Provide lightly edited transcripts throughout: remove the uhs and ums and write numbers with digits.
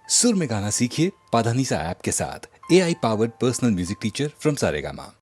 सुर में गाना सीखिए पाधानीसा ऐप के साथ। AI powered personal music teacher from Saregama.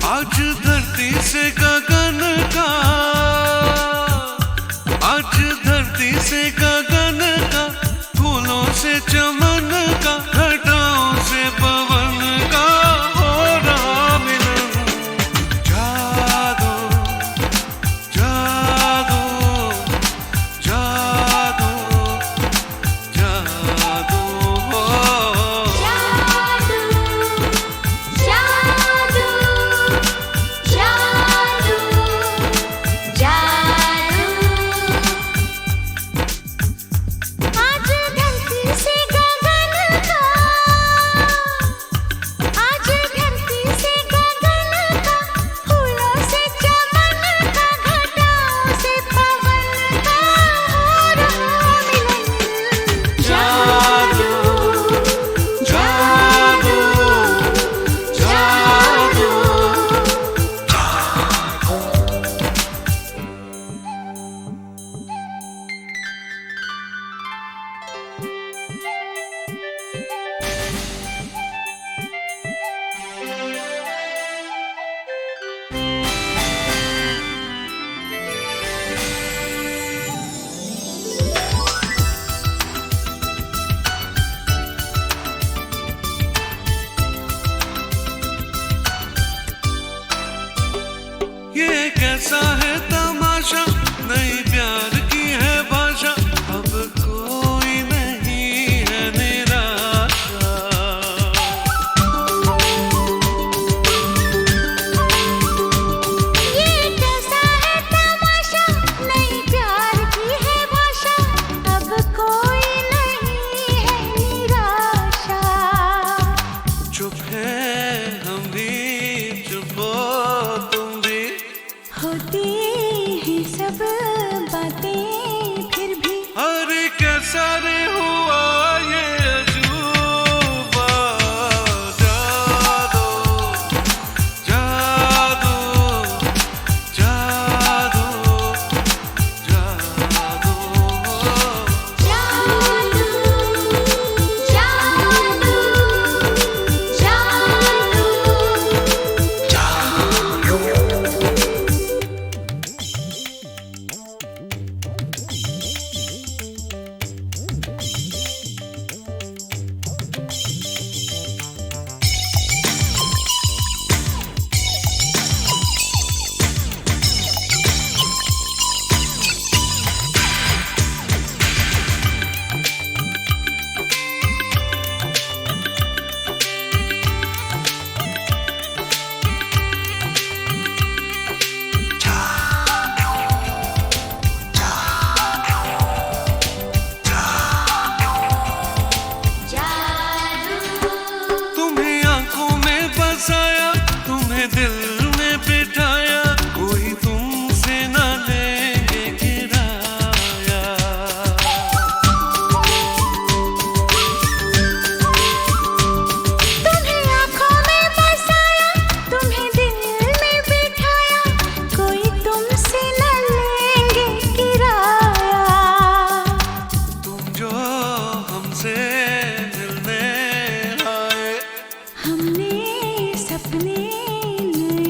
आज धरती से गगन का, आज धरती से गगन का, फूलों से चमन का, घटाओं से पवन का हो रहा मिलन। जादू जादू जादू जादू हो। ये कैसा है तमाशा, नई प्यार की है भाषा, अब कोई नहीं है निराशा। ये कैसा है तमाशा, नई प्यार की है भाषा, अब कोई नहीं है निराशा। चुप है हम भी, चुप हो तुम भी, होती हैं सब बातें फिर भी। अरे कैसा रे हुआ ये अजूबा। जादू जादू जादू जादू जादू जादू तुम्हें आंखों में बसाया, तुम्हें दिल में बिठाया, कोई तुमसे न लेंगे किराया। तुम्हें आँखों में बसाया, तुम्हें दिल में बिठाया, कोई तुमसे न लेंगे किराया। तुम जो हमसे मिलने आए, हमने सपने नए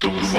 अभी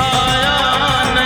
आना नहीं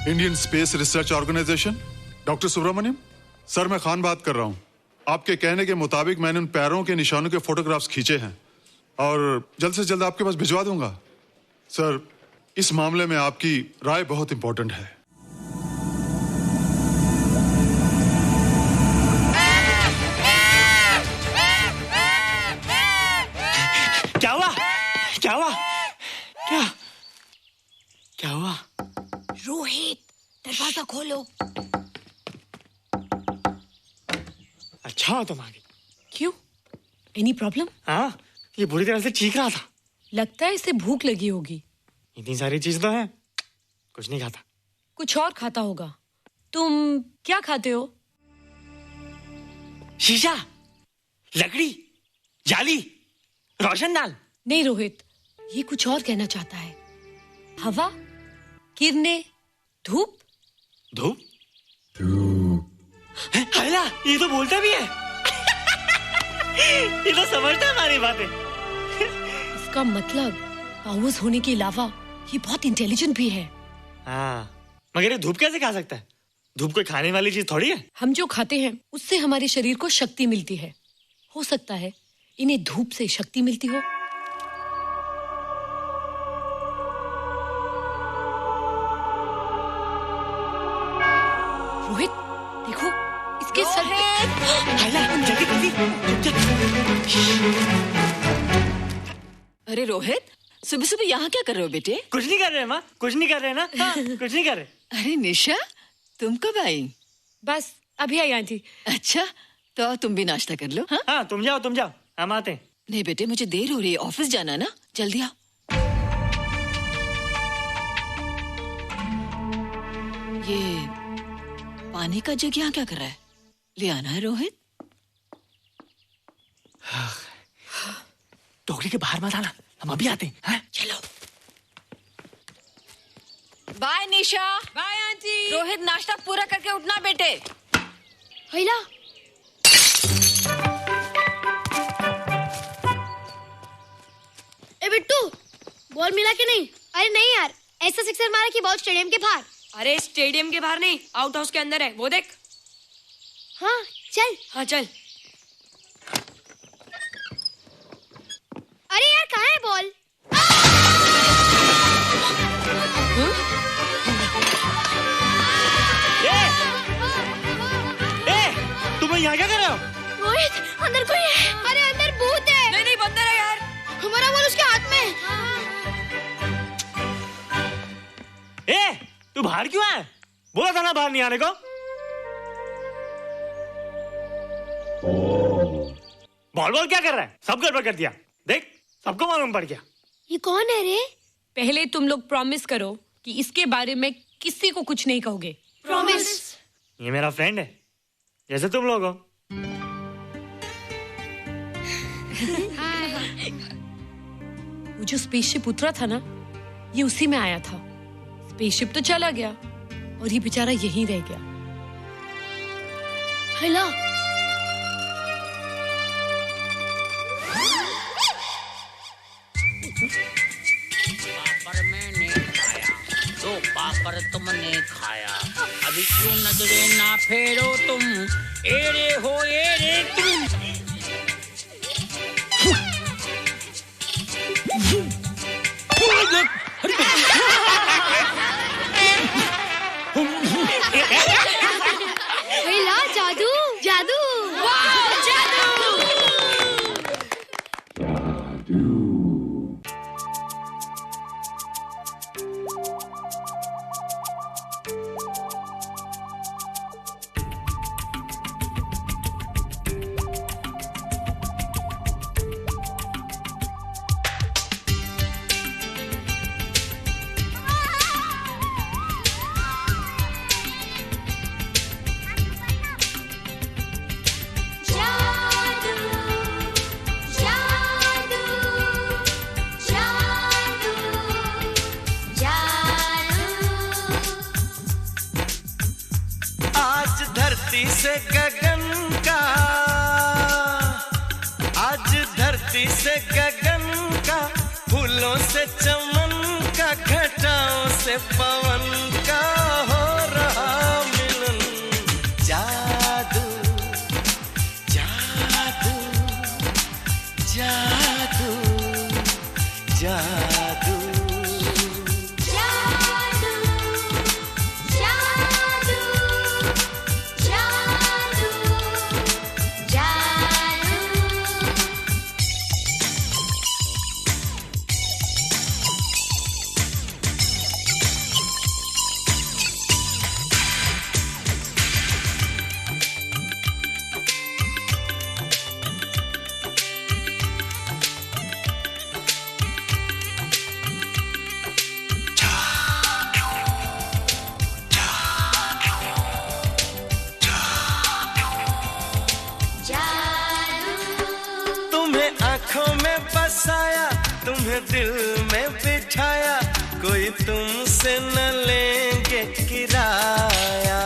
Indian space research organisation. Doctor Subramanyam sir, मैं खान बात कर रहा हूँ। आपके कहने के मुताबिक मैंने उन पैरों के निशानों के फोटोग्राफ्स खींचे हैं और जल्द से जल्द आपके पास भिजवा दूंगा। सर, इस मामले में आपकी राय बहुत इंपॉर्टेंट है। क्या हुआ? क्या हुआ? क्या क्या हुआ? रोहित, दरवाजा खोलो। अच्छा हो तुम आ गई। क्यों? Any problem? हाँ, ये बुरी तरह से चीख रहा था। लगता है इसे भूख लगी होगी। इतनी सारी चीज तो है, कुछ नहीं खाता। कुछ और खाता होगा। तुम क्या खाते हो? शीशा, लकड़ी, जाली, रोशनदान। नहीं रोहित, ये कुछ और कहना चाहता है। हवा, किरणें, धूप। धूप? हैला, ये तो बोलता भी है। ये तो समझता है हमारी बातें। इसका मतलब पावर्स होने के अलावा ये बहुत इंटेलिजेंट भी है। हाँ, मगर ये धूप कैसे खा सकता है? धूप कोई खाने वाली चीज थोड़ी है। हम जो खाते हैं उससे हमारे शरीर को शक्ति मिलती है। हो सकता है इन्हें धूप से शक्ति मिलती हो। रोहित, देखो इसके सर पे। हैला, जल्दी जल्दी। अरे रोहित, सुबह सुबह यहाँ क्या कर रहे हो बेटे? कुछ नहीं कर रहे माँ, कुछ नहीं कर रहे ना। हाँ, कुछ नहीं कर रहे। अरे निशा, तुम कब आई? बस अभी आई आंटी। अच्छा, तो तुम भी नाश्ता कर लो। हाँ, हाँ, तुम जाओ, हम आते हैं। नहीं बेटे, मुझे देर हो रही है, ऑफिस जाना ना, जल्दी आओ। ये पानी का जग यहाँ क्या कर रहा है? ले आना है रोहित। टोकरी के बाहर मत आना, हम अभी आते हैं। हाँ? चलो। Bye Nisha. Bye aunty. Rohit, नाश्ता पूरा करके उठना बेटे। हैला, ए बिट्टू, बॉल मिला के नहीं? अरे नहीं यार, ऐसा सिक्सर मारा कि बॉल स्टेडियम के बाहर। अरे स्टेडियम के बाहर नहीं, आउट हाउस के अंदर है, वो देख। हाँ चल। हाँ चल। अरे यार, कहाँ है बॉल? तुम यहाँ क्या कर रहे हो? रोहित, अंदर कोई है। अरे अंदर भूत है। नहीं बंदर है यार। हमारा बॉल उसके हाथ में। तू बाहर क्यों है? बोला था ना बाहर नहीं आने को। बॉल क्या कर रहा है? सब गड़बड़ कर दिया। देख, सबको मालूम पड़ गया। ये कौन है रे? पहले तुम लोग प्रॉमिस करो कि इसके बारे में किसी को कुछ नहीं कहोगे। प्रॉमिस। ये मेरा फ्रेंड है, जैसे तुम लोग हो। वो जो स्पेसशिप उतरा था ना, ये उसी में आया था। स्पेसशिप तो चला गया और ये बेचारा यहीं रह गया। हैला, पापड़ मैंने खाया, दो पापड़ तुमने खाया, अभी क्यों नजरे ना फेरो तुम, एरे हो एरे तुम। हैला, जादू जादू। वाह, जादू। धरती से गगन का, आज धरती से गगन का, फूलों से चमन का, घटाओं से पवन का हो तुम्हें दिल में बिठाया, कोई तुमसे न लेंगे किराया।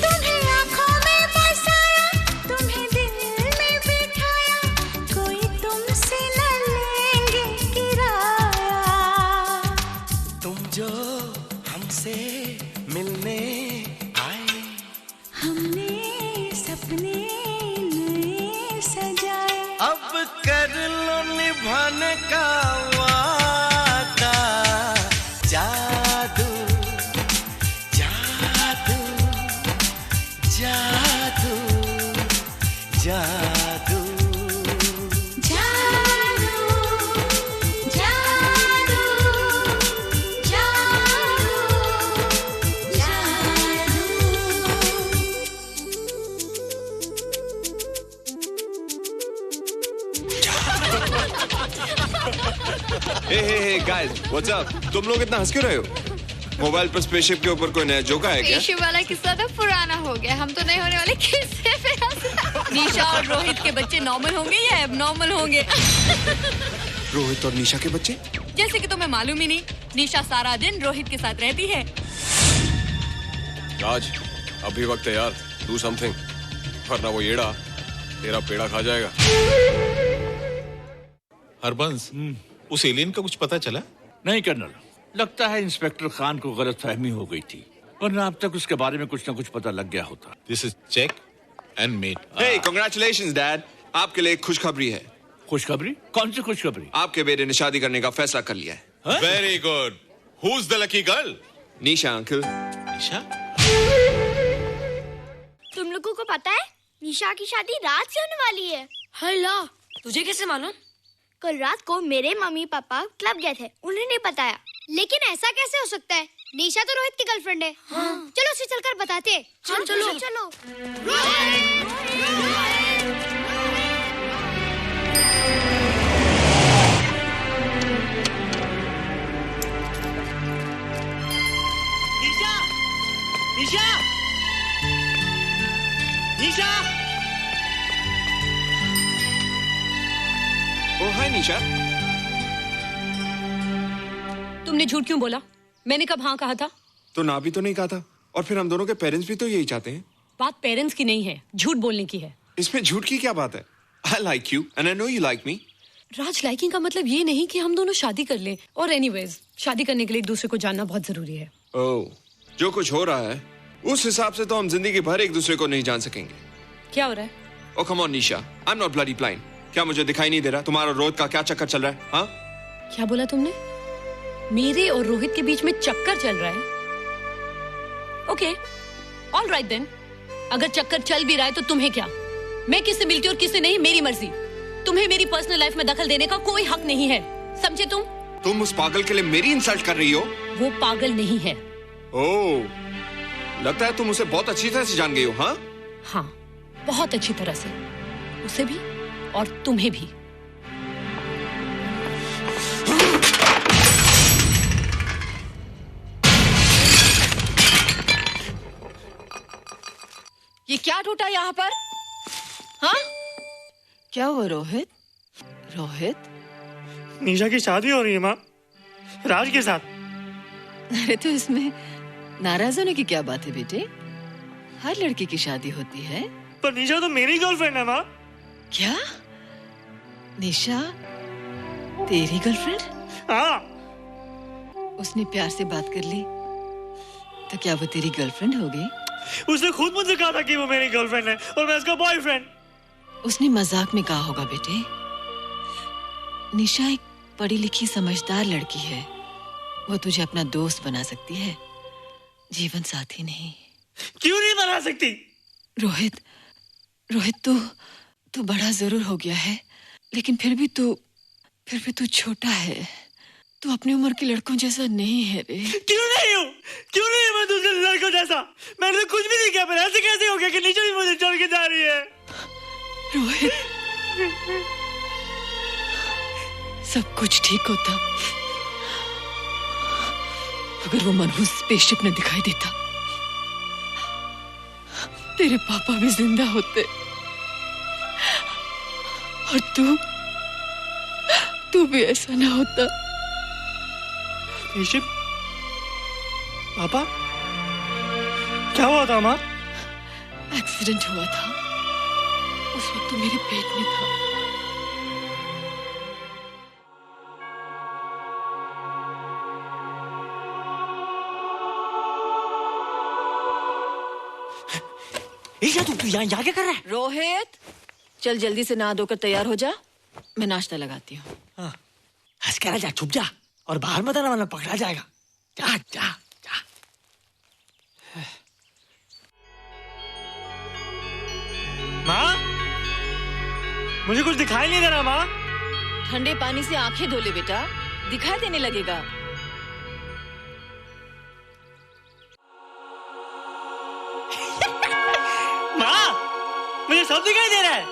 तुम्हें आँखों में बसाया, तुम्हें दिल में बिठाया, कोई तुमसे न लेंगे किराया। तुम जो हमसे मिलने आए, हमने सपने नए सजाए, अब कर लो निभाने का वादा। जादू जादू जादू जादू जादू जादू हे गाइस, व्हाट्स अप? तुम लोग इतना हंस क्यों रहे हो? मोबाइल पर स्पेसशिप के ऊपर कोई नया जोक आया क्या? स्पेसशिप वाला किस्सा तो पुराना हो गया, हम तो नहीं होने वाले किस्से पे हंस रहे। निशा और रोहित के बच्चे नॉर्मल होंगे या एबनॉर्मल होंगे? रोहित और निशा के बच्चे? जैसे कि तुम्हें मालूम ही नहीं, निशा सारा दिन रोहित के साथ रहती है। राज, अभी वक्त है यार, डू समथिंग, वरना वो येड़ा तेरा पेड़ा खा जाएगा। हरबंस, उस एलियन का कुछ पता चला? नहीं कर्नल, लगता है इंस्पेक्टर खान को गलतफहमी हो गई थी, वरना अब तक उसके बारे में कुछ न कुछ पता लग गया होता। This is check and mate. Hey, congratulations dad, आपके लिए एक खुशखबरी है। खुशखबरी? कौन सी खुशखबरी? आपके बेटे ने शादी करने का फैसला कर लिया है। Very good. Who is the lucky girl? Nisha uncle. Nisha? तुम लोगों को पता है निशा की शादी रात से होने वाली है। हल्ला, तुझे कैसे मालूम? कल रात को मेरे मम्मी पापा क्लब गए थे, उन्होंने बताया। लेकिन ऐसा कैसे हो सकता है? निशा तो रोहित की गर्लफ्रेंड है। हाँ। चलो उसे चलकर बताते हैं। चलो चलो। निशा! निशा! निशा! ओ हाय निशा। तुमने झूठ क्यों बोला? मैंने कब हाँ कहा था? तो ना भी तो नहीं कहा था, और फिर हम दोनों के पेरेंट्स भी तो यही चाहते हैं। बात पेरेंट्स की नहीं है, झूठ बोलने की है। इसमें झूठ की क्या बात है? I like you and I know you like me. Raj, liking का मतलब ये नहीं कि हम दोनों शादी कर लें। और एनीवेज, शादी करने के लिए एक दूसरे को जानना बहुत जरूरी है। ओह, जो कुछ हो रहा है उस हिसाब से तो हम जिंदगी भर एक दूसरे को नहीं जान सकेंगे। क्या हो रहा है? Oh come on Nisha, I am not bloody blind. क्या मुझे दिखाई नहीं दे रहा तुम्हारा रोहित का क्या चक्कर चल रहा है? हाँ, क्या बोला तुमने? मेरे और रोहित के बीच में चक्कर चल रहा है? Okay, all right then. अगर चक्कर चल भी रहा है तो तुम्हें क्या? मैं किससे मिलती और किससे नहीं, मेरी मर्जी। तुम्हें मेरी पर्सनल लाइफ में दखल देने का कोई हक नहीं है, समझे तुम? तुम उस पागल के लिए मेरी इंसल्ट कर रही हो? वो पागल नहीं है। ओह, लगता है तुम उसे बहुत अच्छी तरह से जान गई हो। हाँ हाँ, बहुत अच्छी तरह से, उसे भी और तुम्हें भी। ये क्या टूटा यहाँ पर? हाँ, क्या हुआ रोहित? रोहित, निशा की शादी हो रही है माँ, राज के साथ। अरे तो इसमें नाराज होने की क्या बात है बेटे? हर लड़की की शादी होती है। पर निशा तो मेरी गर्लफ्रेंड है माँ। क्या? निशा तेरी गर्लफ्रेंड? हाँ। उसने प्यार से बात कर ली तो क्या वो तेरी गर्लफ्रेंड हो गई? उसने खुद मुझसे कहा था कि वो मेरी गर्लफ्रेंड है और मैं उसका बॉयफ्रेंड। उसने मजाक में कहा होगा बेटे। निशा एक पढ़ी लिखी समझदार लड़की है, वो तुझे अपना दोस्त बना सकती है, जीवन साथी नहीं। क्यों नहीं बना सकती? रोहित, रोहित तू बड़ा जरूर हो गया है, लेकिन फिर भी तू छोटा है। तू अपनी उम्र के लड़कों जैसा नहीं है रे। क्यों नहीं हूँ? क्यों नहीं है मैं दूसरे लड़कों जैसा? मैंने तो कुछ भी नहीं किया, पर ऐसे कैसे हो गया कि निशा भी मुझे छोड़ के जा रही है? रोहित, सब कुछ ठीक होता अगर वो मनहूस स्पेसशिप न दिखाई देता। तेरे पापा भी जिंदा होते। और तू भी ऐसा ना होता। ऋषभ, पापा, क्या हुआ था माँ? एक्सीडेंट हुआ था, उस वक्त तू मेरे पेट में था। तू यहाँ क्या कर रहा है? रोहित, चल जल्दी से नहा धोकर तैयार हो जा, मैं नाश्ता लगाती हूँ। हंस कर जा, छुप जा और बाहर मत आना वरना पकड़ा जाएगा। जा जा जा। माँ, मुझे कुछ दिखाई नहीं दे रहा माँ। ठंडे पानी से आंखें धो ले बेटा, दिखाई देने लगेगा। मुझे सब दिखाई दे रहा है।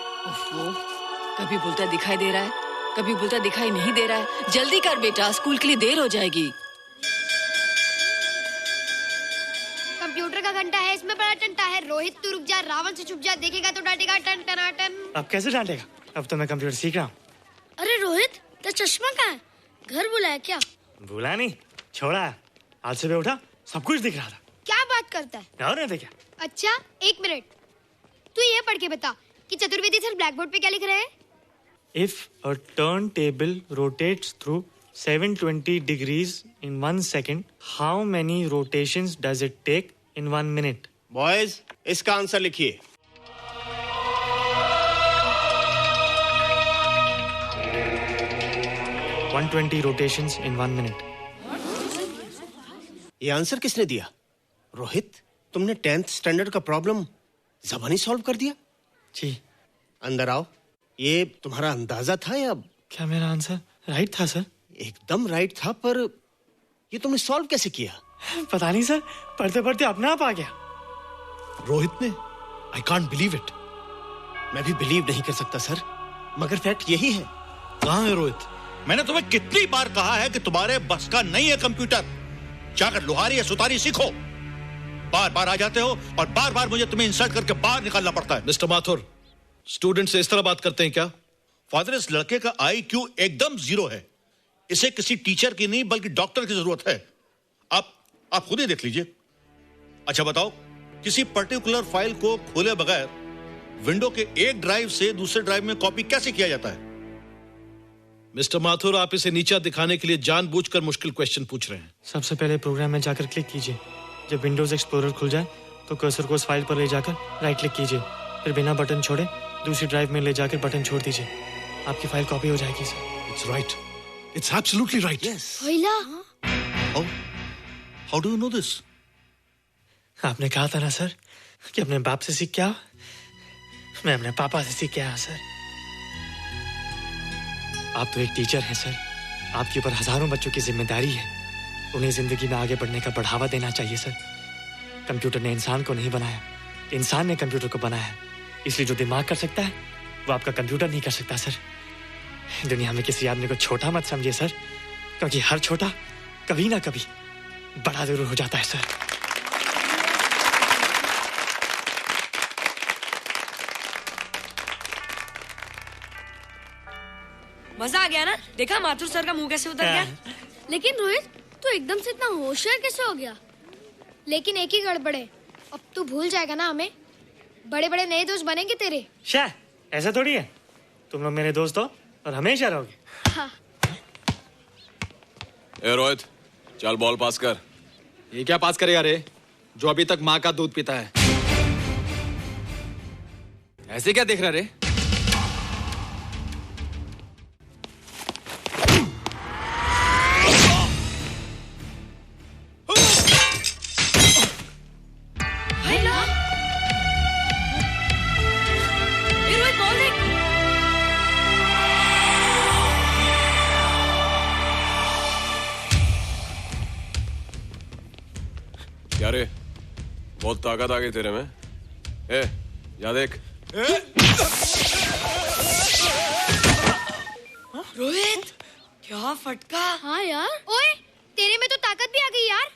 कभी बोलता दिखाई दे रहा है, कभी बोलता दिखाई नहीं दे रहा है। जल्दी कर बेटा, स्कूल के लिए देर हो जाएगी। कंप्यूटर का घंटा है, इसमें बड़ा टंटा है। रोहित तू रुक जा, रावण से छुप जा, देखेगा तो डांटेगा टन टनाटन। अब कैसे डांटेगा? अब तो मैं कंप्यूटर सीख रहा हूँ। अरे रोहित, तेरा चश्मा कहाँ है? घर बुलाया क्या? भूला नहीं, छोड़ा। आज सुबह उठा, सब कुछ दिख रहा था। क्या बात करता है? और नहीं तो क्या? अच्छा, एक मिनट, तू ये पढ़ के बता कि चतुर्वेदी सर ब्लैक बोर्ड पे क्या लिख रहे हैं? If a turntable rotates through 720 degrees in 1 second, how many rotations does it take in 1 minute? Boys, इसका आंसर लिखिए। – 120 rotations in 1 minute. ये आंसर किसने दिया? रोहित, तुमने 10th स्टैंडर्ड का प्रॉब्लम ज़बानी सॉल्व कर दिया? जी। अंदर आओ। ये तुम्हारा अंदाजा था या? क्या मेरा आंसर राइट था सर? एकदम राइट था, पर ये तुमने सॉल्व कैसे किया? पता नहीं सर, पढ़ते पढ़ते अपने आप आ गया। रोहित ने? I can't believe it. मैं भी बिलीव नहीं कर सकता सर, मगर फैक्ट यही है। कहाँ है रोहित? मैंने तुम्हें कितनी बार कहा है कि तुम्हारे बस का नहीं है कंप्यूटर। जाकर लोहारी या सुतारी सीखो। बार बार आ जाते हो और बार बार मुझे तुम्हें इंसल्ट करके बाहर निकालना पड़ता है। मिस्टर माथुर, स्टूडेंट से इस तरह बात करते हैं क्या? फादर, इस लड़के का IQ एकदम 0 है। इसे किसी टीचर की नहीं बल्कि डॉक्टर की जरूरत है। आप खुद ही देख लीजिए। अच्छा बताओ, किसी पर्टिकुलर फाइल को खोले बगैर विंडो के एक ड्राइव से दूसरे ड्राइव में कॉपी कैसे किया जाता है? मिस्टर माथुर, आप इसे नीचा दिखाने के लिए जानबूझकर मुश्किल क्वेश्चन पूछ रहे हैं। सबसे पहले प्रोग्राम में जाकर क्लिक कीजिए। जब विंडोज एक्सप्लोरर खुल जाए तो कर्सर को उस फाइल पर ले जाकर राइट क्लिक कीजिए, फिर बिना बटन छोड़े दूसरी ड्राइव में ले जाकर बटन छोड़ दीजिए। आपकी फाइल कॉपी हो जाएगी sir. It's right, it's absolutely right. How do you know this? आपने कहा था ना सर कि अपने बाप से सीख के आओ। मैं अपने पापा से सीख के आया सर। आप तो एक टीचर हैं सर, आपके ऊपर हजारों बच्चों की जिम्मेदारी है। उन्हें जिंदगी में आगे बढ़ने का बढ़ावा देना चाहिए सर। कंप्यूटर ने इंसान को नहीं बनाया, इंसान ने कंप्यूटर को बनाया। इसलिए जो दिमाग कर सकता है वो आपका कंप्यूटर नहीं कर सकता सर। दुनिया में किसी आदमी को छोटा मत समझिए सर, क्योंकि हर छोटा कभी ना कभी बड़ा जरूर हो जाता है सर। मजा आ गया ना? देखा माथुर सर का मुंह कैसे उतर गया? लेकिन रोहित, तू एकदम से इतना होशियार कैसे हो गया? लेकिन एक ही गड़बड़ है, अब तू भूल जाएगा ना हमें। बड़े बड़े नए दोस्त बनेंगे तेरे। शाह, ऐसा थोड़ी है। तुम लोग मेरे दोस्त हो और हमेशा रहोगे। हाँ। ए रोहित, चल बॉल पास कर। ये क्या पास करेगा रे, जो अभी तक माँ का दूध पीता है? ऐसे क्या देख रहा रे? क्या रे, बहुत ताकत आ गई तेरे में। ए, या देख। रोहित, क्या फटका। हाँ यार, ओए तेरे में तो ताकत भी आ गई यार।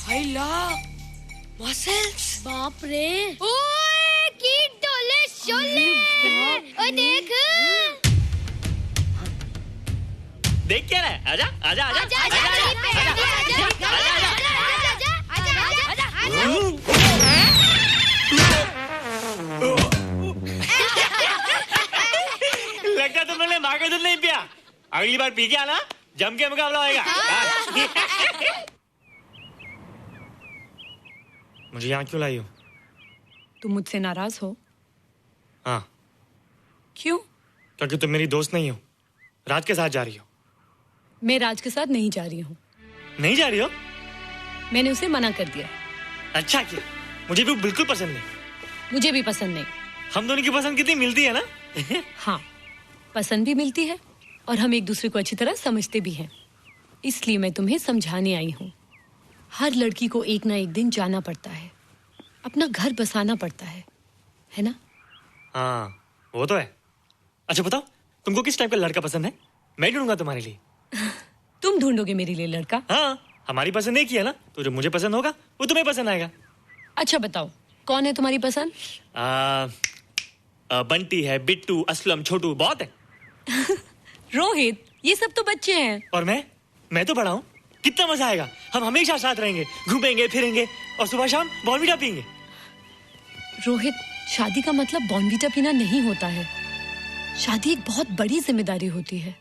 हाय ला, मसल्स। बाप रे। ओए कीट डोले शोले। ओए देख। देख क्या रहा है? आजा आजा आजा आजा आजा लगता तुम लोगों ने माँ का दूध नहीं पिया। अगली बार पी के आना, जम के मुकाबला होएगा। मुझे यहाँ क्यों लाई हो? तुम मुझसे नाराज हो? हाँ। क्यों? क्योंकि तुम मेरी दोस्त नहीं हो, राज के साथ जा रही हो। मैं राज के साथ नहीं जा रही हूँ। नहीं जा रही हो? मैंने उसे मना कर दिया। अच्छा किया, मुझे भी बिल्कुल पसंद नहीं। मुझे भी पसंद नहीं। हम दोनों की पसंद कितनी मिलती है ना? हाँ, पसंद भी मिलती है और हम एक दूसरे को अच्छी तरह समझते भी हैं। इसलिए मैं तुम्हें समझाने आई हूँ। हर लड़की को एक ना एक दिन जाना पड़ता है, अपना घर बसाना पड़ता है ना? हाँ, वो तो है। अच्छा बताओ, तुमको किस टाइप का लड़का पसंद है? मैं ढूंढूंगा तुम्हारे लिए। तुम ढूंढोगे मेरे लिए लड़का? हाँ, हमारी पसंद एक ही है ना, तो जो मुझे पसंद होगा वो तुम्हें पसंद आएगा। अच्छा बताओ, कौन है तुम्हारी पसंद? बंटी है, बिट्टू, असलम, छोटू, बहुत है। रोहित, ये सब तो बच्चे हैं। और मैं तो बड़ा हूँ। कितना मजा आएगा, हम हमेशा साथ रहेंगे, घूमेंगे फिरेंगे और सुबह शाम बॉर्नवीटा पीएंगे। रोहित, शादी का मतलब बॉर्नवीटा पीना नहीं होता है। शादी एक बहुत बड़ी जिम्मेदारी होती है।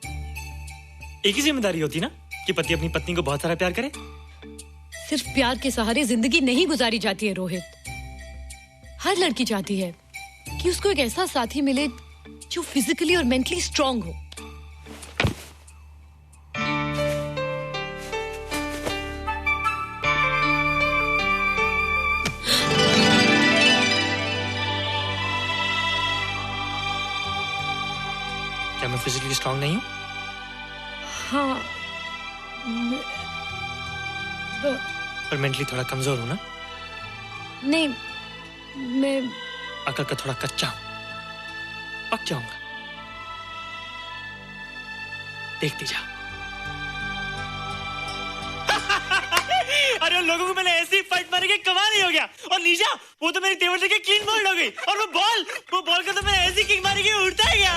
एक ही जिम्मेदारी होती ना कि पति अपनी पत्नी को बहुत सारा प्यार करे। सिर्फ प्यार के सहारे जिंदगी नहीं गुजारी जाती है रोहित। हर लड़की चाहती है कि उसको एक ऐसा साथी मिले जो फिजिकली और मेंटली स्ट्रांग हो। क्या मैं फिजिकली स्ट्रांग नहीं हूँ? हाँ, पर मेंटली थोड़ा कमजोर हूँ ना? नहीं, मैं अकल का थोड़ा कच्चा हूँ, पक जाऊंगा। देखती जा। अरे उन लोगों को मैंने ऐसी फाइट मारी कि कमाल नहीं हो गया। और निशा, वो तो मेरी टेबल से क्लीन बॉल हो गई। और वो बॉल का तो मैंने ऐसी किक मारी कि उड़ता ही गया।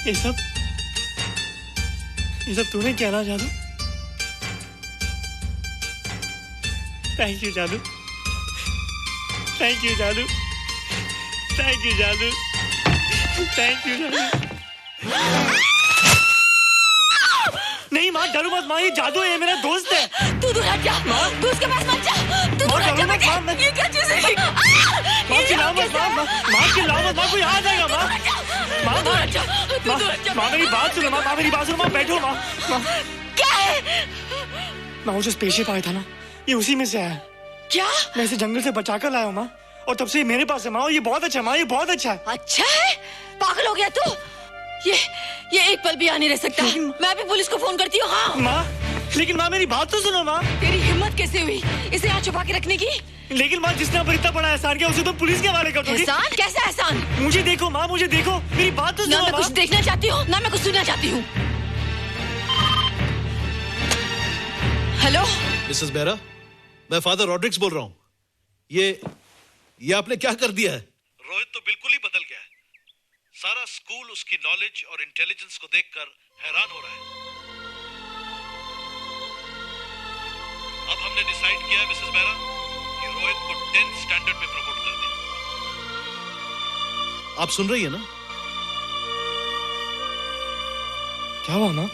ये सब तूने क्या ना जादू? थैंक यू जादू। थैंक यू जादू। थैंक यू जादू। थैंक यू जादू। नहीं माँ, डरो मत माँ, ये जादू है, मेरा दोस्त है। तू दूर हट जा, तू उसके पास मत जा। तू दूर हट जा बेटे। ये क्या चीज़ है? माँ चिल्लाओ मत, माँ चिल्लाओ मत, माँ कोई आ जाएगा। माँ मेरी बात सुनो, माँ मेरी बात सुनो, माँ बैठो। माँ क्या है? माँ वो जो स्पेसशिप आया था ना, ये उसी में से आया। क्या? मैं इसे जंगल से बचाकर लाया हूँ माँ, और तब से ये मेरे पास है माँ। और ये बहुत अच्छा है माँ, ये बहुत अच्छा है। अच्छा है? पागल हो गया तू? ये एक पल भी यहाँ नहीं रह सकता। मैं अभी पुलिस को फोन करती हूँ। हाँ माँ, लेकिन माँ मेरी बात तो सुनो माँ। तेरी हिम्मत कैसे हुई इसे यहाँ छुपा के रखने की? लेकिन माँ, जिसने अब इतना बड़ा एहसान किया उसे तुम पुलिस के हवाले कर दोगी। एहसान? कैसा एहसान? मुझे देखो माँ, मुझे देखो, मेरी बात तो सुनो। ना मैं कुछ देखना चाहती हूँ, ना मैं कुछ सुनना चाहती हूँ। हेलो मिसेस बेरा, मैं फादर रॉड्रिक्स बोल रहा हूँ। ये आपने क्या कर दिया है? रोहित तो बिल्कुल ही बदल गया है। सारा स्कूल उसकी नॉलेज और इंटेलिजेंस को देखकर हैरान हो रहा है। अब हमने डिसाइड किया है मिसेस बेरा कि रोहित को 10th स्टैंडर्ड में प्रमोट कर दें। आप सुन रही है ना? क्या हुआ माँ?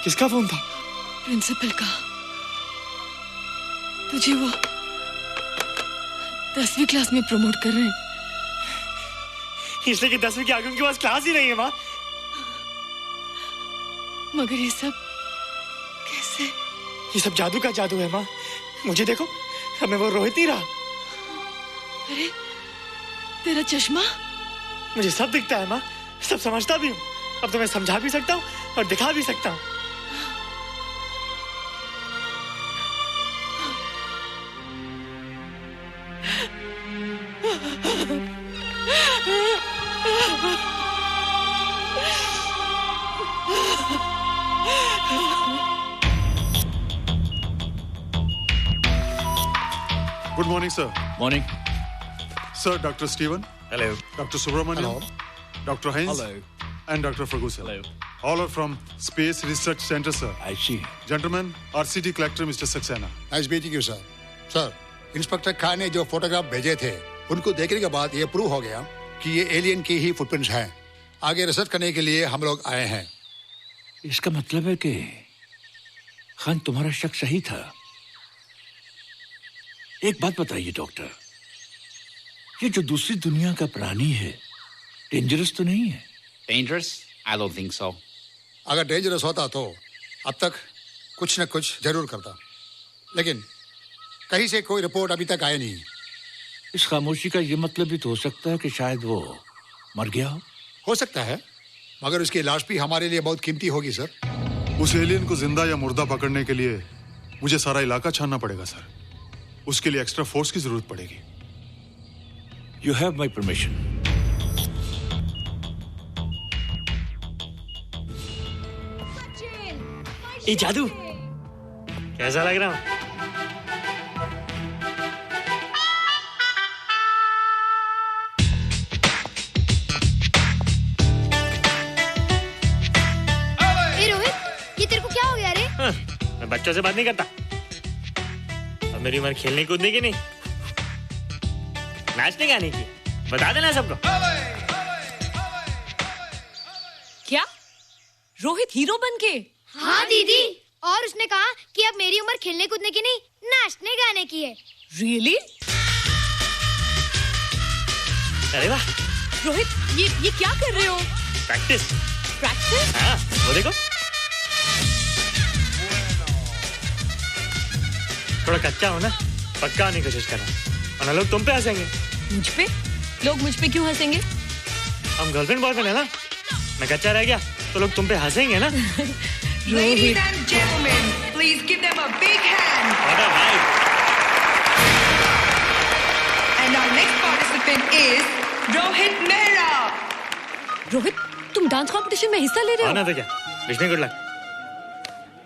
किसका फोन था? प्रिंसिपल का। तुझे वो 10वीं क्लास में प्रमोट कर रहे हैं। इसलिए कि 10वीं के आगे उनके पास क्लास ही नहीं है माँ। मगर ये सब कैसे? ये सब जादू का जादू है माँ। मुझे देखो, अब मैं वो रोहित नहीं रहा। अरे तेरा चश्मा? मुझे सब दिखता है माँ, सब समझता भी हूँ। अब तो मैं समझा भी सकता हूँ और दिखा भी सकता हूँ। Good morning sir. Morning sir, doctor Steven, hello, doctor Subramaniam, doctor Hines, and Dr. Ferguson. Hello. All are from Space Research Center, sir. I see. Gentlemen, RCT collector Mr. Saxena. Nice meeting you, sir. Sir, inspector Khan ने जो photograph भेजे थे, उनको देखने के बाद ये prove हो गया कि ये एलियन की ही फुटप्रिंट्स हैं। आगे रिसर्च करने के लिए हम लोग आए हैं। इसका मतलब है कि खान तुम्हारा शक सही था। एक बात बताइए डॉक्टर, ये जो दूसरी दुनिया का प्राणी है डेंजरस तो नहीं है? Dangerous? I don't think so. अगर डेंजरस होता तो अब तक कुछ न कुछ जरूर करता, लेकिन कहीं से कोई रिपोर्ट अभी तक आया नहीं। इस खामोशी का ये मतलब भी तो हो सकता है कि शायद वो मर गया हो सकता है, मगर उसकी लाश भी हमारे लिए बहुत कीमती होगी सर। उस एलियन को जिंदा या मुर्दा पकड़ने के लिए मुझे सारा इलाका छानना पड़ेगा सर। उसके लिए एक्स्ट्रा फोर्स की जरूरत पड़ेगी। You have my permission. ए जादू, कैसा लग रहा हूँ? रोहित, ये तेरे को क्या हो गया रे? मैं बच्चों से बात नहीं करता। अब मेरी उम्र खेलने कूदने की नहीं, नाचने गाने की। बता देना सबको। क्या रोहित हीरो बन के? हाँ दीदी, और उसने कहा कि अब मेरी उम्र खेलने कूदने की नहीं, नाचने गाने की है। Really? अरे वाह रोहित, ये क्या कर रहे हो? प्रैक्टिस। प्रैक्टिस? हाँ, वो देखो। थोड़ा कच्चा हो ना, पक्का होने की कोशिश करना, वरना लोग तुम पे हंसेंगे। मुझ पे? लोग मुझ पे क्यों हंसेंगे? हम गर्लफ्रेंड बॉयफ्रेंड है ना, मैं कच्चा रह गया तो लोग तुम पे हंसेंगे ना। Ladies and gentlemen, please give them a big hand. What a vibe. And our next participant is Rohit Mehra. Rohit, तुम डांस कंपटीशन में हिस्सा ले रहे हो? ना तो क्या, विश मी गुड लक।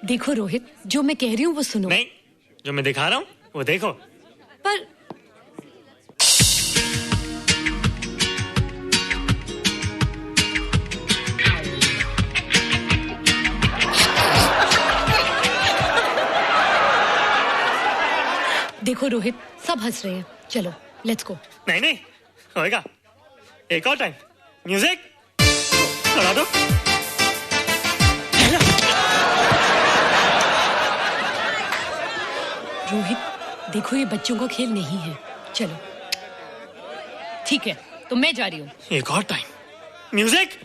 देखो रोहित, जो मैं कह रही हूँ वो सुनो। नहीं, जो मैं दिखा रहा हूँ वो देखो। पर देखो रोहित, सब हंस रहे हैं। चलो लेट्स गो। नहीं नहीं होएगा, एक और टाइम। म्यूजिक लगा दो। रोहित देखो, ये बच्चों का खेल नहीं है। चलो ठीक है, तो मैं जा रही हूँ। एक और time. Music.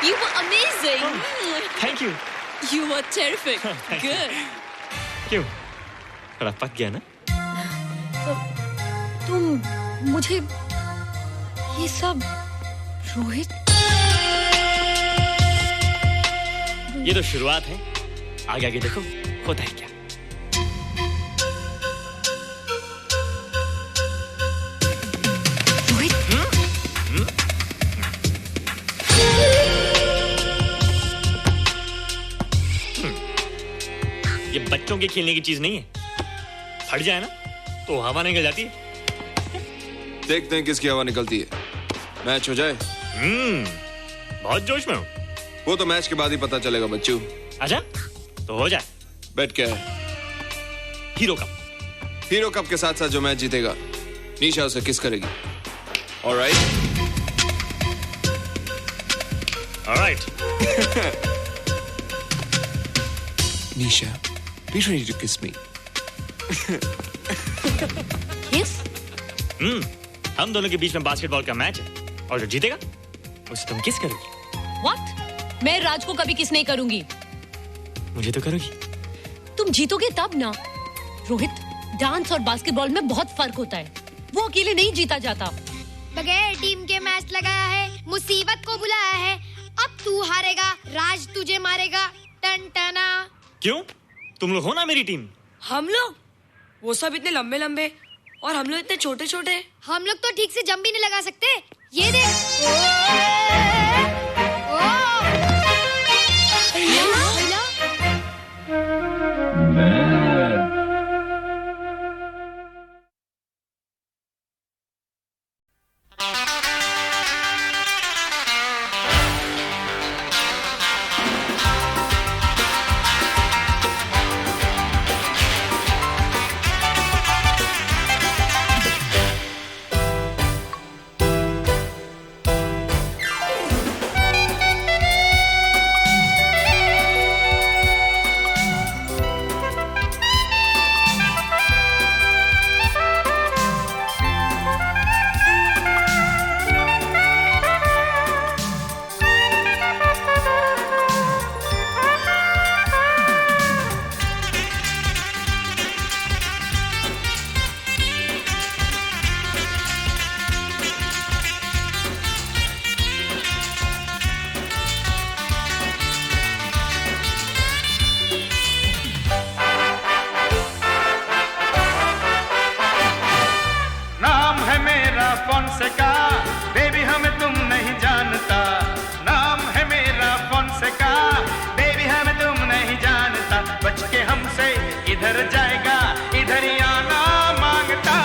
You were amazing. Thank you. You were terrific. Good. क्यों? थोड़ा पक गया ना? तुम मुझे ये सब रोहित। ये तो शुरुआत है, आगे आगे देखो होता है क्या। ये बच्चों के खेलने की चीज नहीं है, फट जाए ना तो हवा निकल जाती है। देखते हैं किसकी हवा निकलती है। मैच हो जाए। बहुत जोश में हूँ। वो तो मैच के बाद ही पता चलेगा बच्चू। अच्छा तो हो जाए। बेट क्या है? Hero cup. हीरो कप के साथ साथ जो मैच जीतेगा निशा उसे किस करेगी। Alright. Alright. Nisha, be ready to kiss me. Kiss? हम दोनों के बीच में बास्केटबॉल का मैच है और जो जीतेगा उसे तुम किस करोगी। What? मैं राज को कभी किस नहीं करूंगी। मुझे तो करोगी। तुम जीतोगे तब ना। रोहित, डांस और बास्केटबॉल में बहुत फर्क होता है, वो अकेले नहीं जीता जाता। बगैर टीम के मैच लगाया है, मुसीबत को बुलाया है। अब तू हारेगा, राज तुझे मारेगा। टन टना। क्यों? तुम लोग हो ना मेरी टीम। हम लोग? वो सब इतने लंबे लंबे और हम लोग इतने छोटे छोटे। हम लोग तो ठीक से जंप भी नहीं लगा सकते। ये देख। फोनसेका, बेबी हमें तुम नहीं जानता। नाम है मेरा फोनसेका, बेबी हमें तुम नहीं जानता। बच के हमसे इधर जाएगा, इधर ही आना मांगता।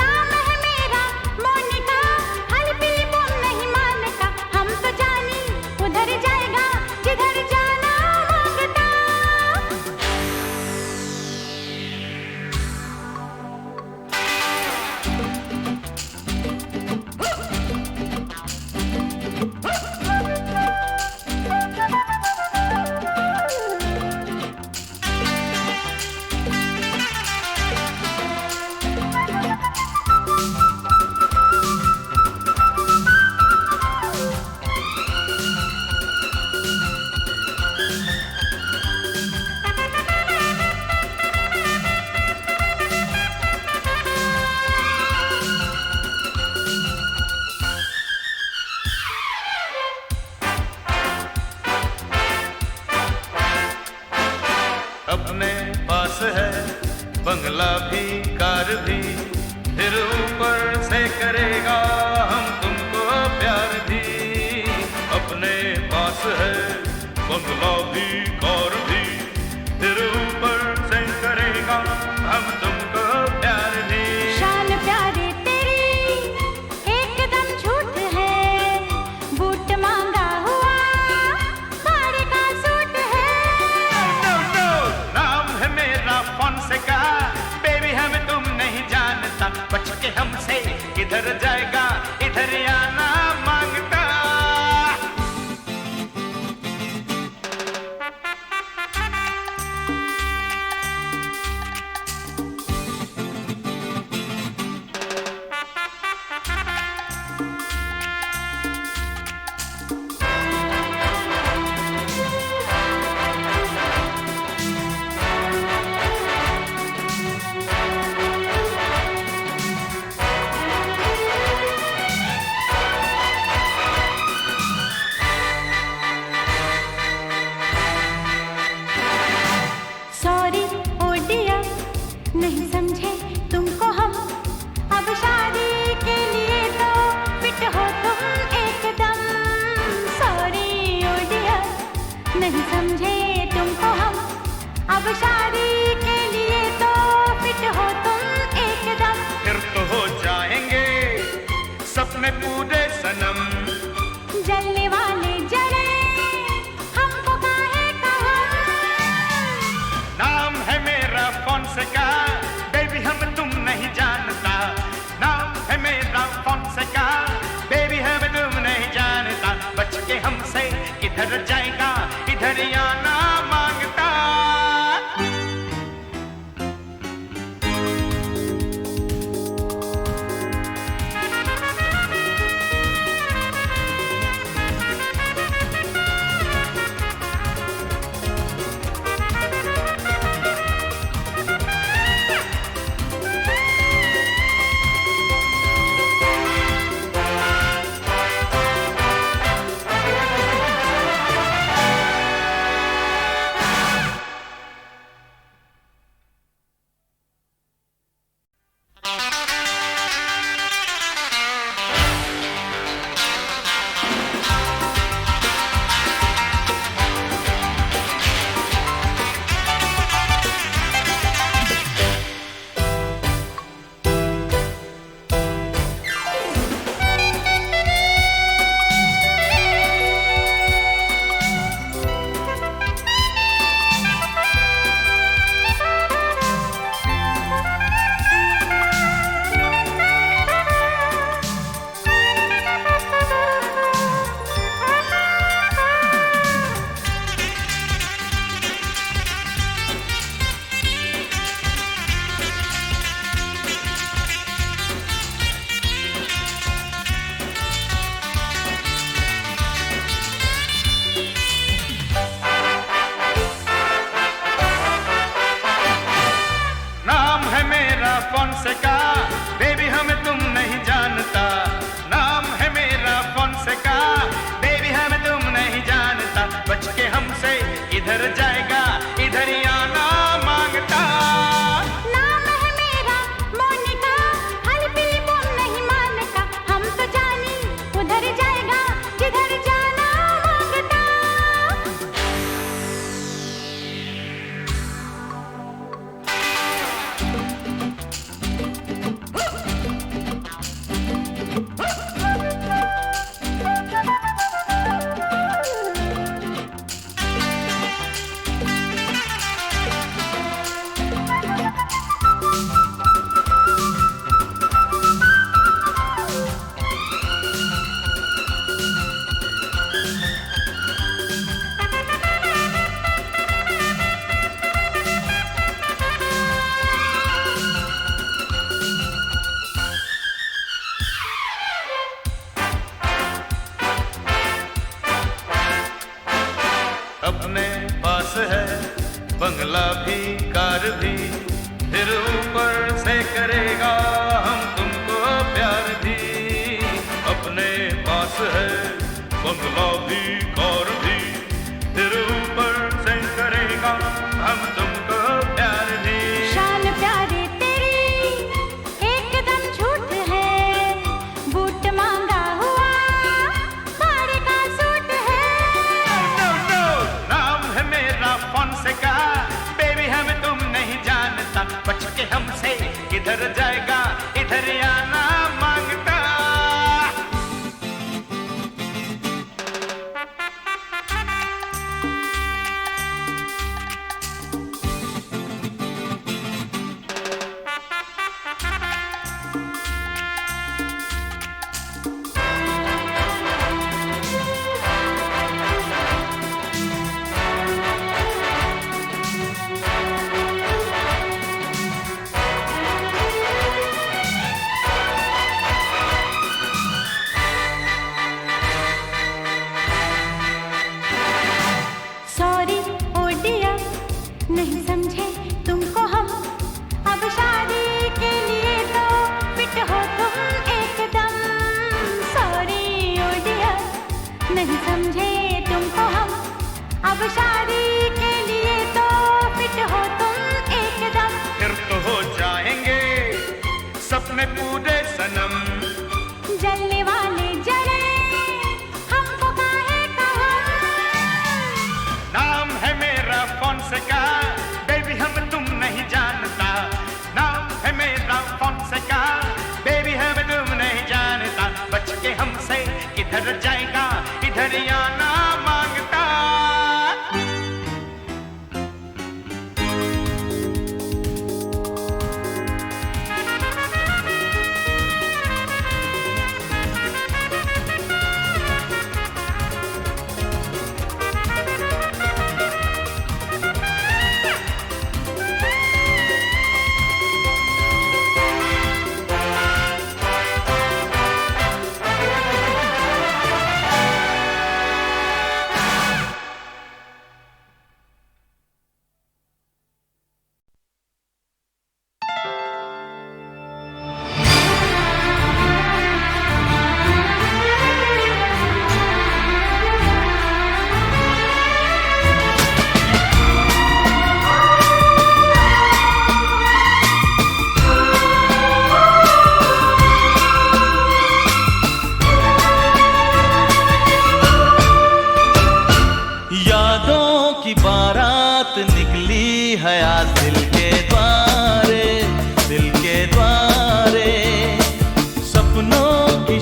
नाम है मेरा मोनिका, हर पीली बोल नहीं मानता। हम तो जानी उधर जाएगा, जिधर जाना मांगता। अपने पास है बंगला भी, कार भी, फिर ऊपर से करेगा हम तुमको प्यार भी। अपने पास है बंगला भी, कार भी, फिर ऊपर से करेगा हम तुमको प्यार भी। शान प्यारे तेरी एकदम झूठ है, बूट मांगा हुआ साड़ी का सूट है। No, no, नाम है मेरा फोनसेका, बेबी हमें तुम नहीं जानता। बच के हमसे इधर जाएगा, इधर आना मांगता। अब शादी के लिए तो फिट हो तुम एकदम। फिर तो हो जाएंगे सपने पूरे सनम। जलने वाले जले हमको काहे कहा। नाम है मेरा फोनसेका, बेबी हम तुम नहीं जानता। नाम है मेरा फोनसेका, बेबी हम तुम नहीं जानता। बच के हमसे किधर जाएगा, इधर ही आना मांगता। फोनसेका, बेबी हमें तुम नहीं जानता। नाम है मेरा फोनसेका, बेबी हमें तुम नहीं जानता। बच के हमसे इधर जाएगा, इधर ही आना मांगता। नाम है मेरा मोनिका, हल पिली बोम नहीं मानता। हम तो जानी उधर जाएगा, जिधर जाना मांगता। अपने पास है बंगला भी, कार भी, फिर ऊपर से करेगा हम तुमको प्यार भी। अपने पास है बंगला भी, कार भी, फिर ऊपर से करेगा हम तुमको प्यार भी। शान प्यारे तेरी एकदम झूठ है, बूट मांगा हुआ साड़ी का सूट है। नो नो, नाम है मेरा फोनसेका, बेबी हमें तुम नहीं जानता। बच के हमसे किधर जाएगा, इधर ही आना मांगता। सॉरी ओ डियर, नहीं समझे तुमको हम। अब शादी के लिए तो फिट हो तुम एकदम। सॉरी ओ डियर, नहीं समझे तुमको हम। अब शादी के लिए तो फिट हो तुम एकदम। फिर तो हो जाएंगे सपने पूरे सनम। जलने वाले जले हमको काहे कहा। नाम है मेरा फोनसेका, बेबी ठहर जाएगा इधर ही आना मांगता।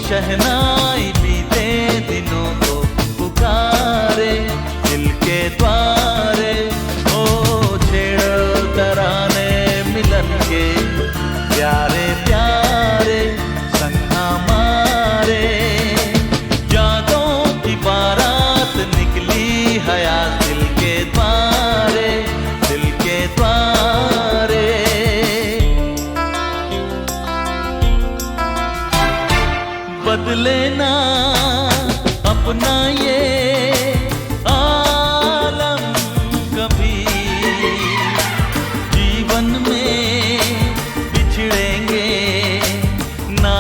शहनाई बीते दिनों को पुकारे दिल के द्वारे, ओ छेड़ो तराने मिलन के प्यारे प्यारे संग हमारे। यादों की बारात निकली हयात दिल के द्वारे, दिल के द्वारे। बदले ना अपना ये आलम कभी, जीवन में बिछड़ेंगे ना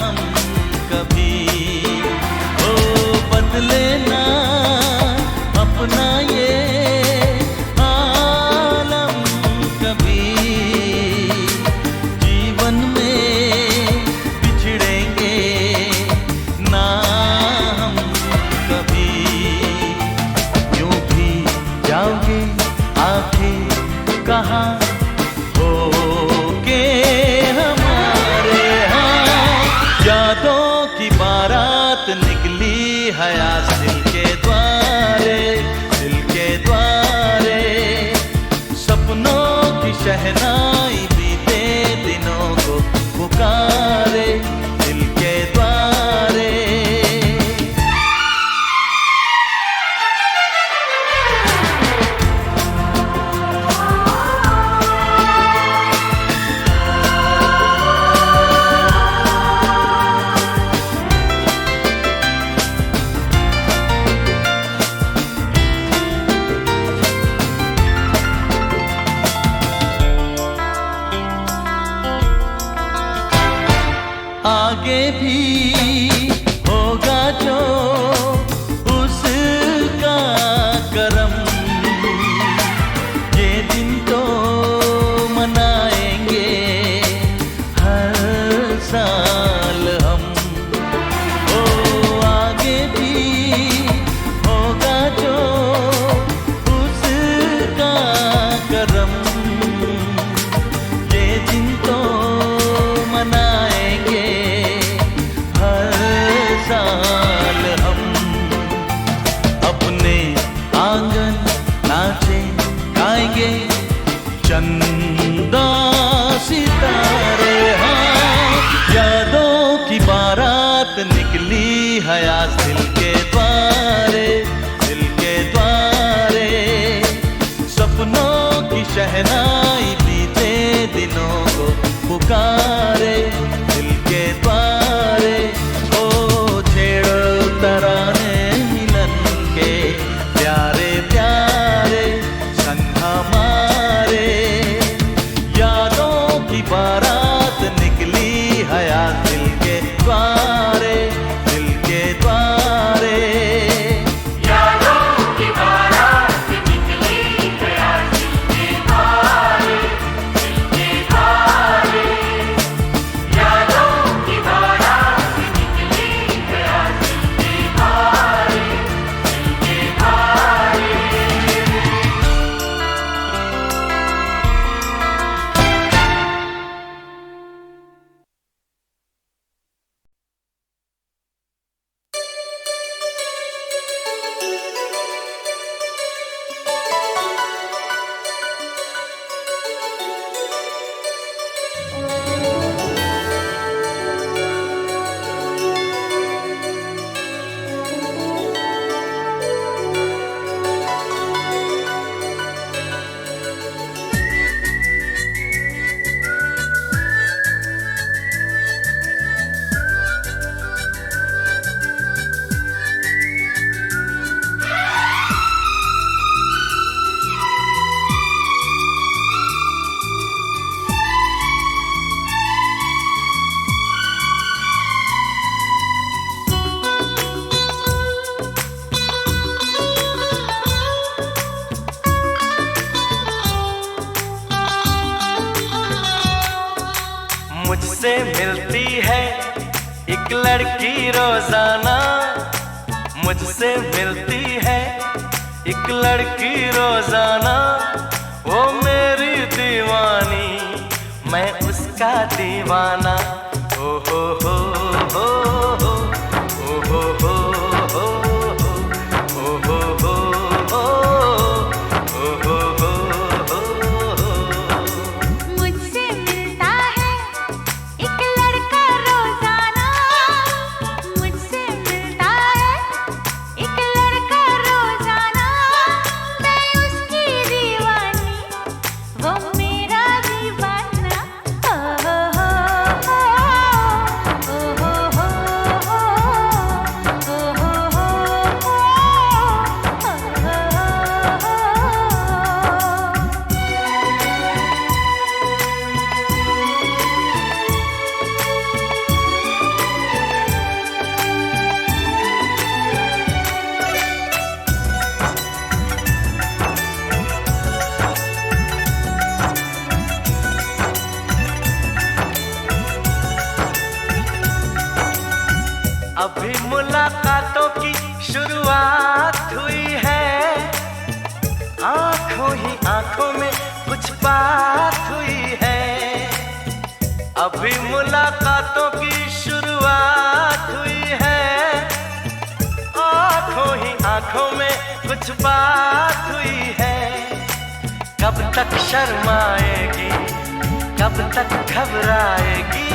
हम कभी। ओ बदले ना अपना ये आलम कभी, जीवन में बिछड़ेंगे ना हम कभी। यूं भी जाओगे आखिर कहाँ होके हमारे। हाँ यादों की बारात निकली हयात दिल के द्वारे, दिल के द्वारे। सपनों की शहनाई बीते दिनों को पुकारे दिल के द्वारे। आगे भी होगा जो उसका करम, ये दिन तो मनाएंगे हर साल हम। ओ आगे भी होगा जो उसका करम, ये दिन तो मनाएंगे हर साल हम। अपने आंगन नाचे गाएंगे चंदा सितारे। हाँ यादों की बारात निकली हयात दिल के द्वारे, दिल के द्वारे। सपनों की शहनाई बीते दिनों को पुकारे दिल के द्वारे। ओ छेड़ो तराने मिलन के प्यारे प्यारे संग हमारे। यादों की बारात निकली हयात दिल के द्वारे, दिल के द्वारे। यादों की बारात निकली हयात दिल के द्वारे। मुझसे मिलती है एक लड़की रोजाना, मुझसे मिलती है एक लड़की रोजाना, वो मेरी दीवानी मैं उसका दीवाना। ओ हो हो हो हो, ओ हो हो हो हो, ओ हो हो हो, ओ हो हो हो। मुझसे मिलता है एक लड़का रोजाना, मुझसे मिलता है एक लड़का रोजाना, मैं उसकी दीवानी वो मेरा दीवाना। ओ हो हो हो, ओ हो हो हो, ओ हो हो हो, अभी मुलाकातों की शुरुआत हुई है, आंखों ही आंखों में कुछ बात हुई है। अभी मुलाकातों की शुरुआत हुई है, आंखों ही आंखों में कुछ बात हुई है। कब तक शर्माएगी, कब तक घबराएगी,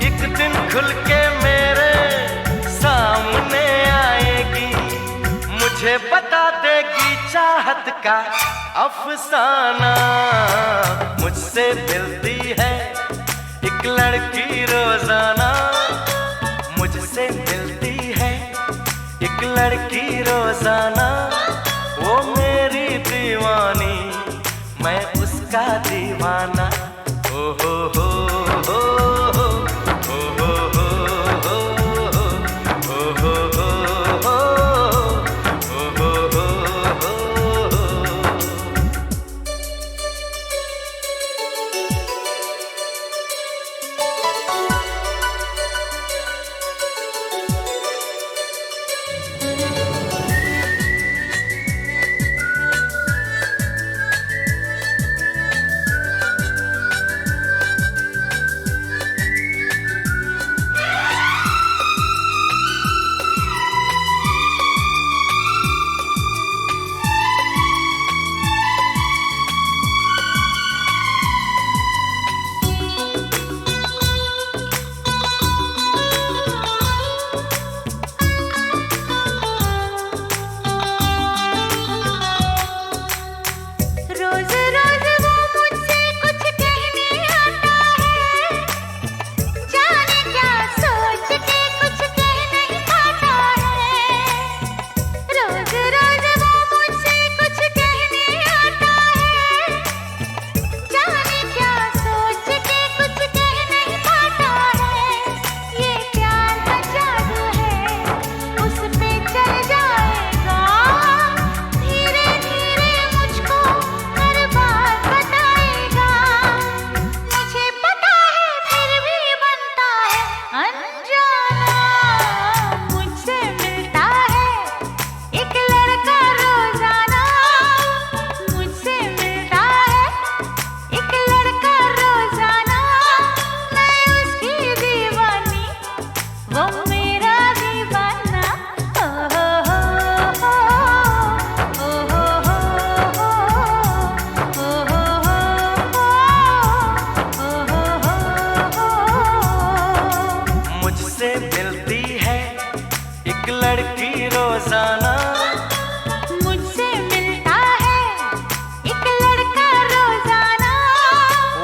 एक दिन खुल के मेरे सामने आएगी, मुझे बता देगी चाहत का अफसाना। मुझसे मिलती है एक लड़की रोजाना, मुझसे मिलती है एक लड़की रोजाना, वो मेरी दीवानी मैं उसका दीवाना। ओ हो हो हो हो, ओ हो हो हो, ओ हो हो हो, ओ हो हो हो। रोज रोज वो मुझसे कुछ कहने आता है, जाने क्या सोच के कुछ कह नहीं पाता है। रोज रोज वो मुझसे कुछ कहने आता है, जाने क्या सोच के कुछ कह नहीं पाता है। ये प्यार का जादू है, उस पे चल जाएगा, धीरे धीरे मुझको हर बात बताएगा। मुझे पता है फिर भी बनता है अनजाना। मुझसे मिलता है एक लड़का रोजाना, मुझसे मिलता है एक लड़का रोजाना, मैं उसकी दीवानी वो मेरा दीवाना। ओ हो हो हो, ओ हो हो हो, ओ हो हो हो, ओ हो हो हो। मुझसे मिलती है एक लड़की रोजाना, मुझसे मिलता है एक लड़का रोजाना,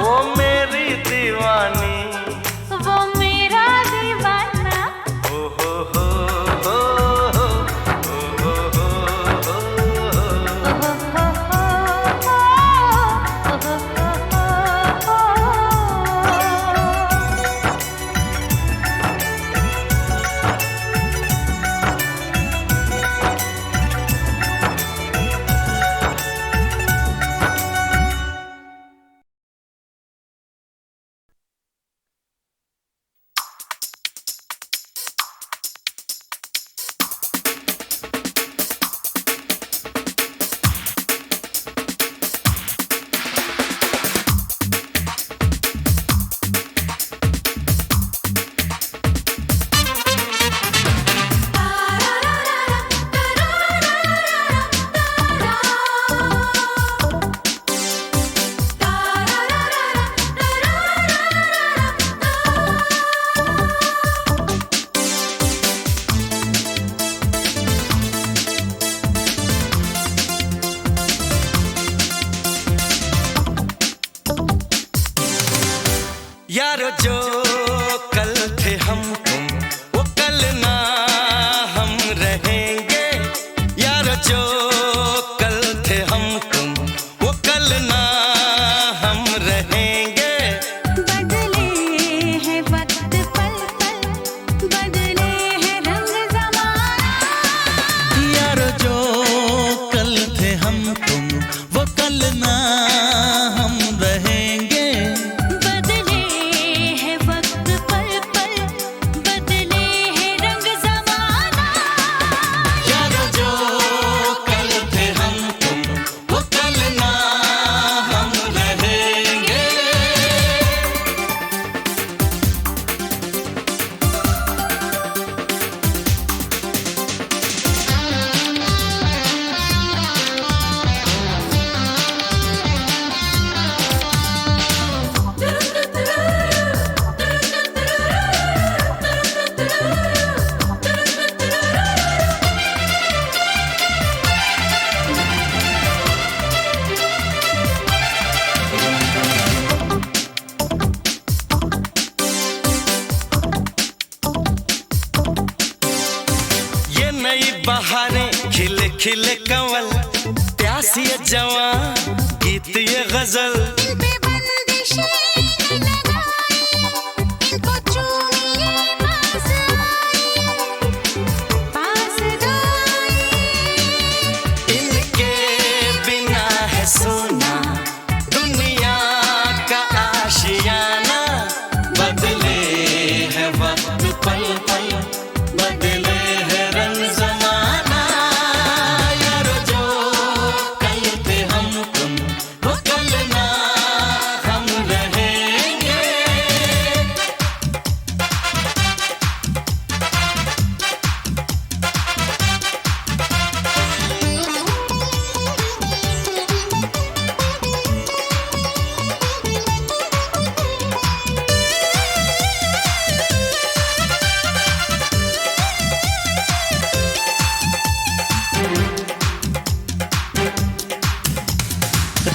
वो मेरी दीवानी वो मेरा दीवाना। ओ हो हो हो हो, ओ हो हो हो, ओ हो हो हो, ओ हो हो हो। जो कल थे हम तुम वो कल ना हम रहेंगे। बदले हैं वक्त पल पल, बदले हैं रंग ज़माना। यारो जो कल थे हम तुम वो कल ना हम रहेंगे। बदले हैं वक्त पल पल, बदले हैं रंग ज़माना। यारो जो कल थे हम तुम वो कल ना हम रहेंगे। ये नई बहारें खिले खिले कंवल प्यासी ये जवां गीत ये गजल। इन पे बंदिशें लगाई, इनको चूमिए पास आइए। इनके बिना है सोना दुनिया का आशियाना। बदले है वक्त पल पल, बदले है रंग ज़माना। यारो जो कल थे हम तुम वो कल ना हम रहेंगे।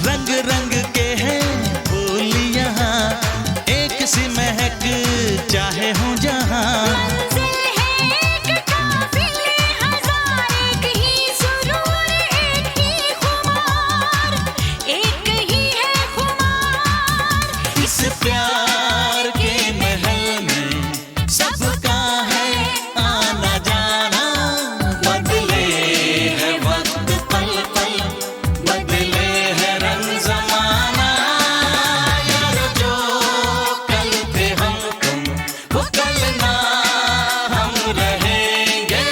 रंग रंग के हैं फूल यहाँ, एक सी महक चाहे हूँ जहाँ। मंजिल है एक काफिले हज़ार, एक ही सुरूर, एक ही खुमार, एक ही है खुमार। इस प्यार के महल में सबका है आना जाना। बदले है वक्त पल पल, बदले है रंग ज़माना। यारो जो कल थे हम तुम वो कल ना हम रहेंगे।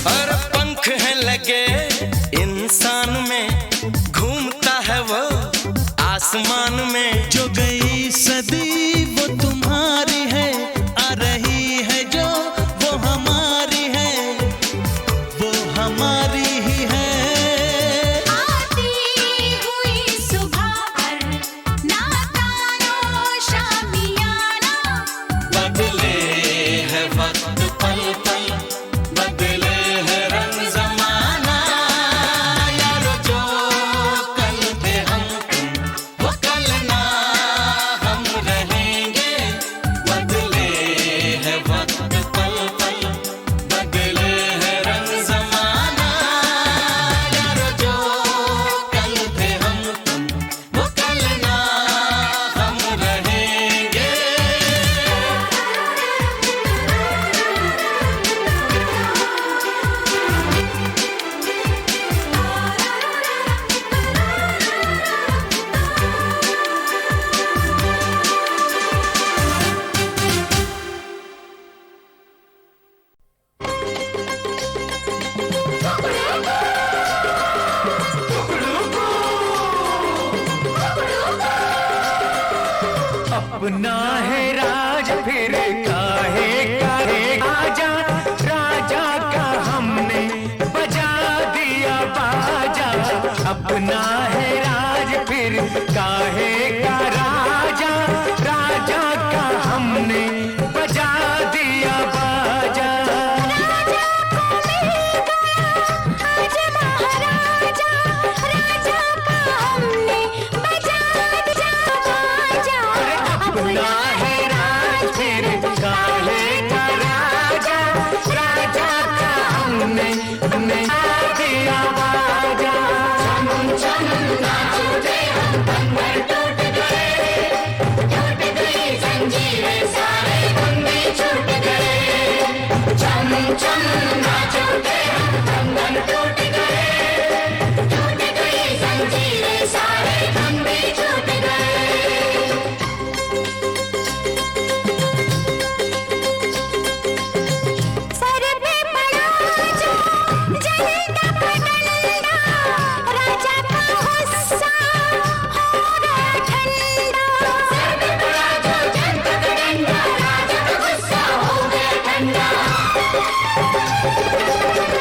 और पंख है लगे इंसान में, घूमता है वो आसमान में। जो गई सदी वो तुम्हारी है, आ रही है जो वो हमारी है, वो हमारी ही है। आती हुई सुबह पर नातानो शामियाना। बदले है वक्त पल पल, बदले है रंग ज़माना। यारो जो कल थे हम तुम वो कल ना हम रहेंगे। बदले है वक्त पल पल, बदले है रंग ज़माना। यारो जो कल थे हम तुम वो कल ना हम रहेंगे। अपना है राज फिर काहे काहे आजा, राजा का हमने बजा दिया बाजा। अपना है राज फिर काहे का राजा, राजा का हमने बजा दिया बाजा। राजा को मिल गया आज महाराजा, राजा का हमने बजा दिया बाजा। अपना है राज फिर काहे का राजा, राजा का हमने बजा दिया बाजा। चम चम नाचते हम बंधन टूट गए, टूट गई जंजीरें सारे बंधे छूट गए। चम चम नाचते हम बंधन टूट गए, टूट गई जंजीरें सारे बंधे छूट गए। सर पे पड़ा जो जलता पडंडा, राजा का गुस्सा हो गया ठंडा। सर पे पड़ा जो जलता पडंडा, राजा का गुस्सा हो गया ठंडा।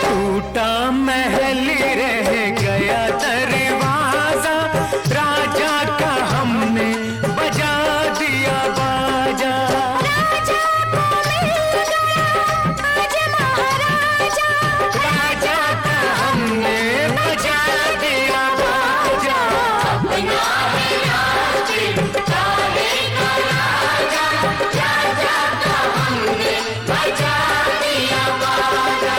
टूटा महल रह गया दरवाजा, राजा का हमने बजा दिया बाजा। राजा को मिल गया आज महाराजा, राजा का हमने बजा दिया बाजा। अपना है राज काहे का राजा, राजा का हमने बजा दिया बाजा।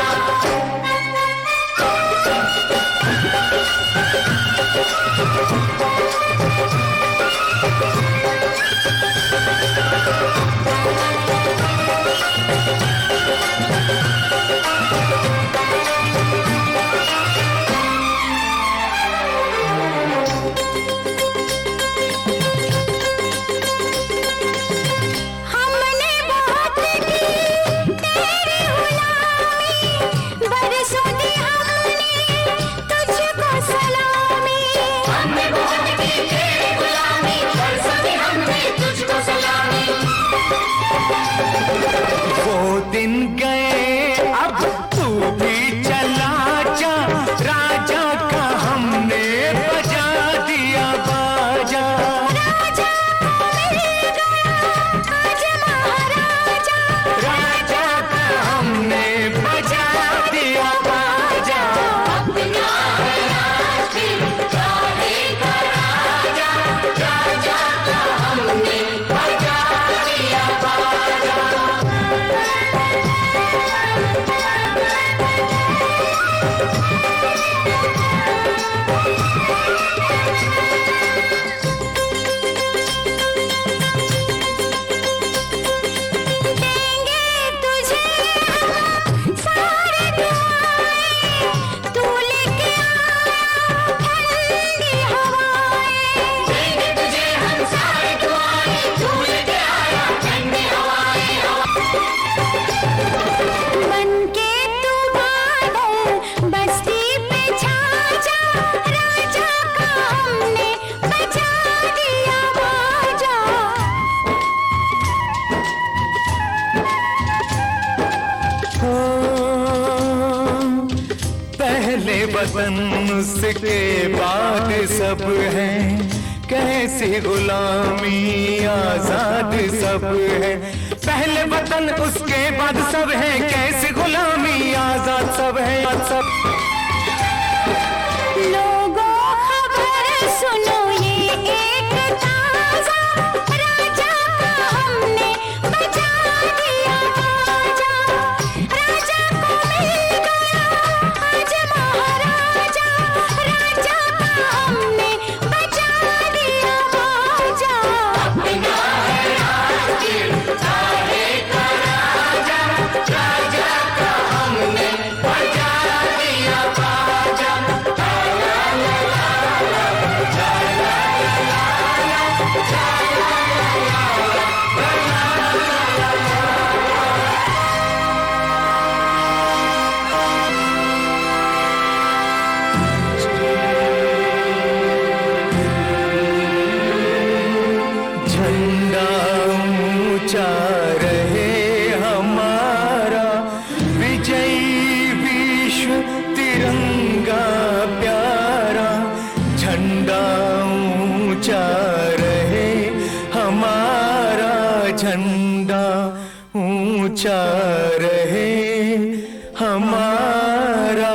हमने बहुत की तेरी गुलामी, बरसों दी हमने तुझको सलामी। हमने बहुत की तेरी गुलामी, बरसों दी हमने तुझको सलामी। वो दिन गए अब तू भी चला जा, राजा का हमने बजा दिया बाजा। राजा को मिल गया आज महाराजा, राजा का हमने बजा दिया बाजा। अपना है राज काहे का राजा, राजा का हमने बजा दिया बाजा। देंगे तुझे हम सारे दुआएं, तू लेके आया ठंडी हवाएं। देंगे तुझे हम सारे दुआएं, तू लेके आया ठंडी हवाएं। बनके तू बादल बस्ती पे छा जा, राजा का हमने बजा दिया बाजा। पहले वतन उसके बाद सब है, कैसी गुलामी आजाद सब है। पहले वतन उसके बाद सब है, कैसी गुलामी आजाद सब है। सब लोगों खबर सुनो ये एक ताजा, राजा का हमने बजा दिया बाजा। राजा को मिल गया आज महाराजा, राजा का हमने बजा दिया बाजा। अपना है राज काहे का राजा, राजा का हमने बजा दिया होता रहे हमारा।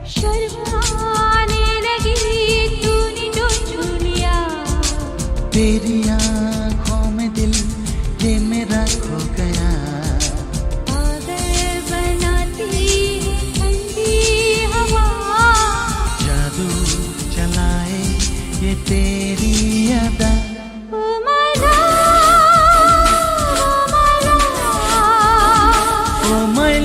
शर्माने लगी तूने जो छू लिया, तेरी आँखों में दिल ये मेरा खो गया। पागल बनाती है ठंडी हवा, जादू चलाए ये तेरी अदा। ओ my love, ओ माय